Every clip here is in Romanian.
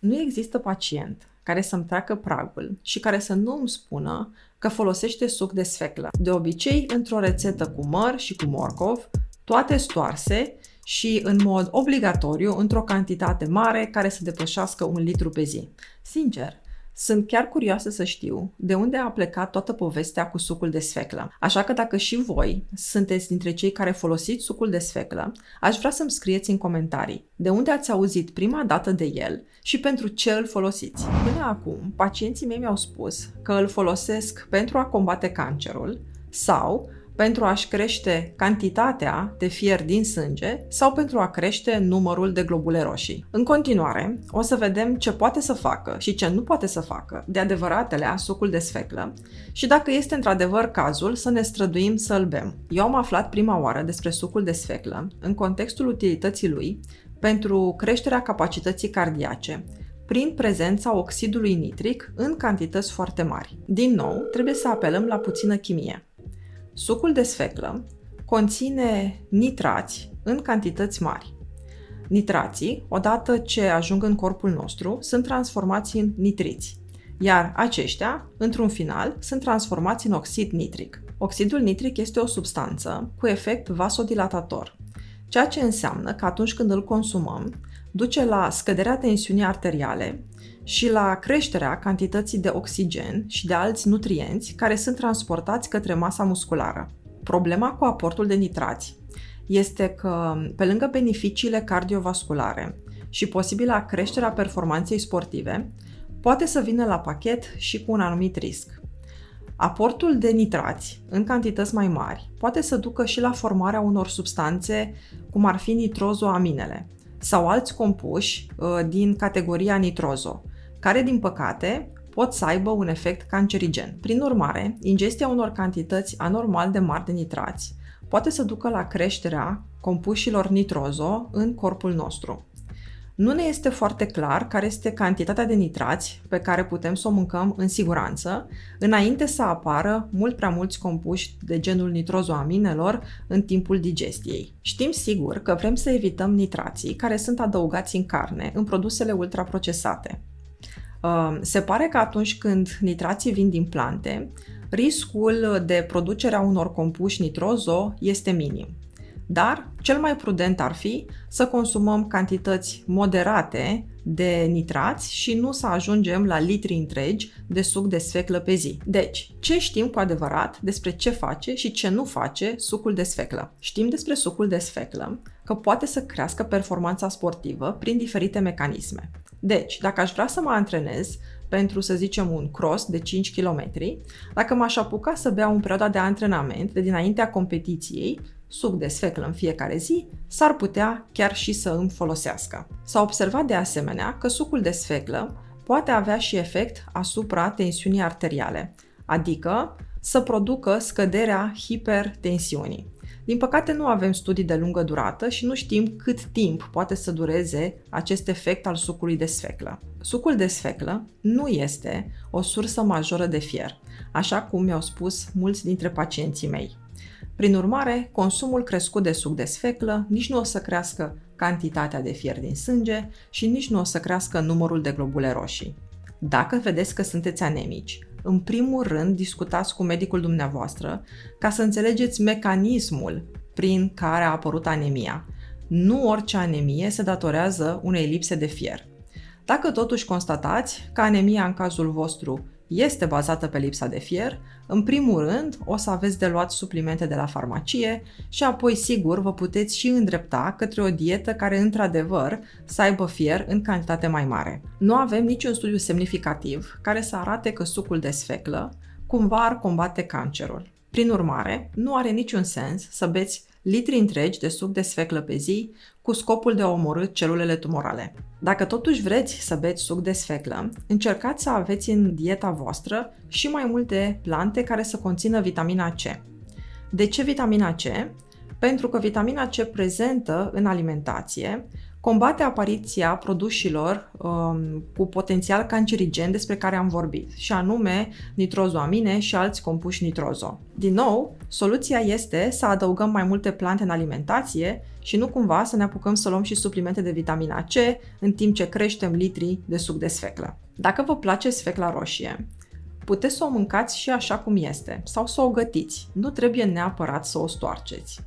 Nu există pacient care să-mi treacă pragul și care să nu îmi spună că folosește suc de sfeclă. De obicei, într-o rețetă cu măr și cu morcov, toate stoarse și în mod obligatoriu într-o cantitate mare care să depășească 1 litru pe zi. Sincer, sunt chiar curioasă să știu de unde a plecat toată povestea cu sucul de sfeclă. Așa că dacă și voi sunteți dintre cei care folosiți sucul de sfeclă, aș vrea să-mi scrieți în comentarii de unde ați auzit prima dată de el și pentru ce îl folosiți. Până acum, pacienții mei mi-au spus că îl folosesc pentru a combate cancerul sau pentru a-și crește cantitatea de fier din sânge sau pentru a crește numărul de globule roșii. În continuare, o să vedem ce poate să facă și ce nu poate să facă de adevăratele sucul de sfeclă și dacă este într-adevăr cazul să ne străduim să îl bem. Eu am aflat prima oară despre sucul de sfeclă în contextul utilității lui pentru creșterea capacității cardiace, prin prezența oxidului nitric în cantități foarte mari. Din nou, trebuie să apelăm la puțină chimie. Sucul de sfeclă conține nitrați în cantități mari. Nitrații, odată ce ajung în corpul nostru, sunt transformați în nitriți, iar aceștia, într-un final, sunt transformați în oxid nitric. Oxidul nitric este o substanță cu efect vasodilatator, ceea ce înseamnă că atunci când îl consumăm, duce la scăderea tensiunii arteriale și la creșterea cantității de oxigen și de alți nutrienți care sunt transportați către masa musculară. Problema cu aportul de nitrați este că, pe lângă beneficiile cardiovasculare și posibila creșterea performanței sportive, poate să vină la pachet și cu un anumit risc. Aportul de nitrați în cantități mai mari poate să ducă și la formarea unor substanțe cum ar fi nitrozoaminele sau alți compuși din categoria nitrozo, care, din păcate, pot să aibă un efect cancerigen. Prin urmare, ingestia unor cantități anormal de mari de nitrați poate să ducă la creșterea compușilor nitrozo în corpul nostru. Nu ne este foarte clar care este cantitatea de nitrați pe care putem să o mâncăm în siguranță, înainte să apară mult prea mulți compuși de genul nitrozoaminelor în timpul digestiei. Știm sigur că vrem să evităm nitrații care sunt adăugați în carne, în produsele ultraprocesate. Se pare că atunci când nitrații vin din plante, riscul de producerea unor compuși nitrozo este minim. Dar cel mai prudent ar fi să consumăm cantități moderate de nitrați și nu să ajungem la litri întregi de suc de sfeclă pe zi. Deci, ce știm cu adevărat despre ce face și ce nu face sucul de sfeclă? Știm despre sucul de sfeclă că poate să crească performanța sportivă prin diferite mecanisme. Deci, dacă aș vrea să mă antrenez pentru, să zicem, un cross de 5 km, dacă m-aș apuca să beau în perioada de antrenament de dinaintea competiției, suc de sfeclă în fiecare zi, s-ar putea chiar și să îmi folosească. S-a observat de asemenea că sucul de sfeclă poate avea și efect asupra tensiunii arteriale, adică să producă scăderea hipertensiunii. Din păcate nu avem studii de lungă durată și nu știm cât timp poate să dureze acest efect al sucului de sfeclă. Sucul de sfeclă nu este o sursă majoră de fier, așa cum mi-au spus mulți dintre pacienții mei. Prin urmare, consumul crescut de suc de sfeclă nici nu o să crească cantitatea de fier din sânge și nici nu o să crească numărul de globule roșii. Dacă vedeți că sunteți anemici, în primul rând discutați cu medicul dumneavoastră ca să înțelegeți mecanismul prin care a apărut anemia. Nu orice anemie se datorează unei lipse de fier. Dacă totuși constatați că anemia în cazul vostru este bazată pe lipsa de fier, în primul rând o să aveți de luat suplimente de la farmacie și apoi sigur vă puteți și îndrepta către o dietă care într-adevăr să aibă fier în cantitate mai mare. Nu avem niciun studiu semnificativ care să arate că sucul de sfeclă cumva ar combate cancerul. Prin urmare, nu are niciun sens să beți litri întregi de suc de sfeclă pe zi cu scopul de a omorî celulele tumorale. Dacă totuși vreți să beți suc de sfeclă, încercați să aveți în dieta voastră și mai multe plante care să conțină vitamina C. De ce vitamina C? Pentru că vitamina C prezentă în alimentație Combate apariția produselor cu potențial cancerigen despre care am vorbit, și anume nitrozoamine și alți compuși nitrozo. Din nou, soluția este să adăugăm mai multe plante în alimentație și nu cumva să ne apucăm să luăm și suplimente de vitamina C în timp ce creștem litri de suc de sfeclă. Dacă vă place sfecla roșie, puteți să o mâncați și așa cum este sau să o gătiți. Nu trebuie neapărat să o stoarceți.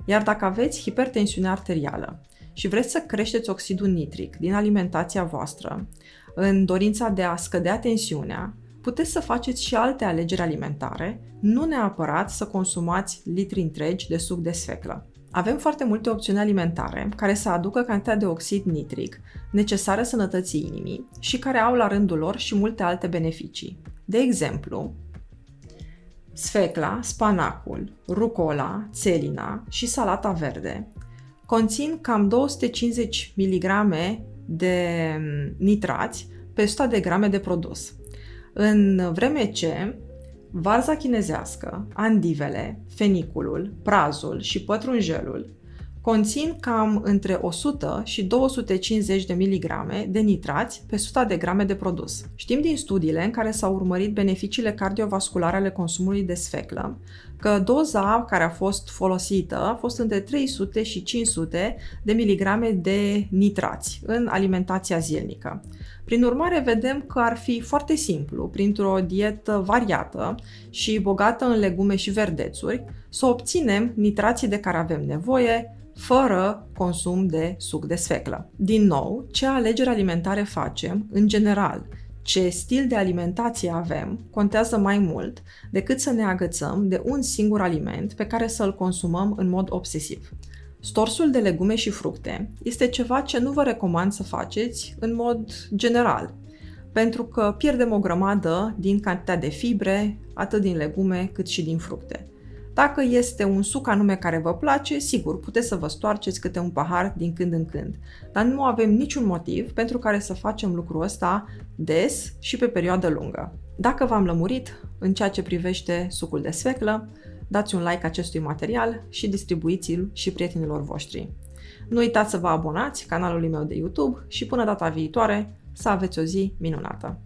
Iar dacă aveți hipertensiune arterială și vreți să creșteți oxidul nitric din alimentația voastră, în dorința de a scădea tensiunea, puteți să faceți și alte alegeri alimentare, nu neapărat să consumați litri întregi de suc de sfeclă. Avem foarte multe opțiuni alimentare care să aducă cantitatea de oxid nitric necesară sănătății inimii și care au la rândul lor și multe alte beneficii. De exemplu, sfecla, spanacul, rucola, țelina și salata verde conțin cam 250 mg de nitrați pe 100 de grame de produs, în vreme ce varza chinezească, andivele, feniculul, prazul și pătrunjelul conțin cam între 100 și 250 de miligrame de nitrați pe 100 de grame de produs. Știm din studiile în care s-au urmărit beneficiile cardiovasculare ale consumului de sfeclă că doza care a fost folosită a fost între 300 și 500 de miligrame de nitrați în alimentația zilnică. Prin urmare, vedem că ar fi foarte simplu, printr-o dietă variată și bogată în legume și verdețuri, să obținem nitrații de care avem nevoie, fără consum de suc de sfeclă. Din nou, ce alegeri alimentare facem, în general, ce stil de alimentație avem, contează mai mult decât să ne agățăm de un singur aliment pe care să-l consumăm în mod obsesiv. Storsul de legume și fructe este ceva ce nu vă recomand să faceți în mod general, pentru că pierdem o grămadă din cantitatea de fibre, atât din legume cât și din fructe. Dacă este un suc anume care vă place, sigur, puteți să vă stoarceți câte un pahar din când în când, dar nu avem niciun motiv pentru care să facem lucrul ăsta des și pe perioadă lungă. Dacă v-am lămurit în ceea ce privește sucul de sfeclă, dați un like acestui material și distribuiți-l și prietenilor voștri. Nu uitați să vă abonați canalului meu de YouTube și până data viitoare să aveți o zi minunată!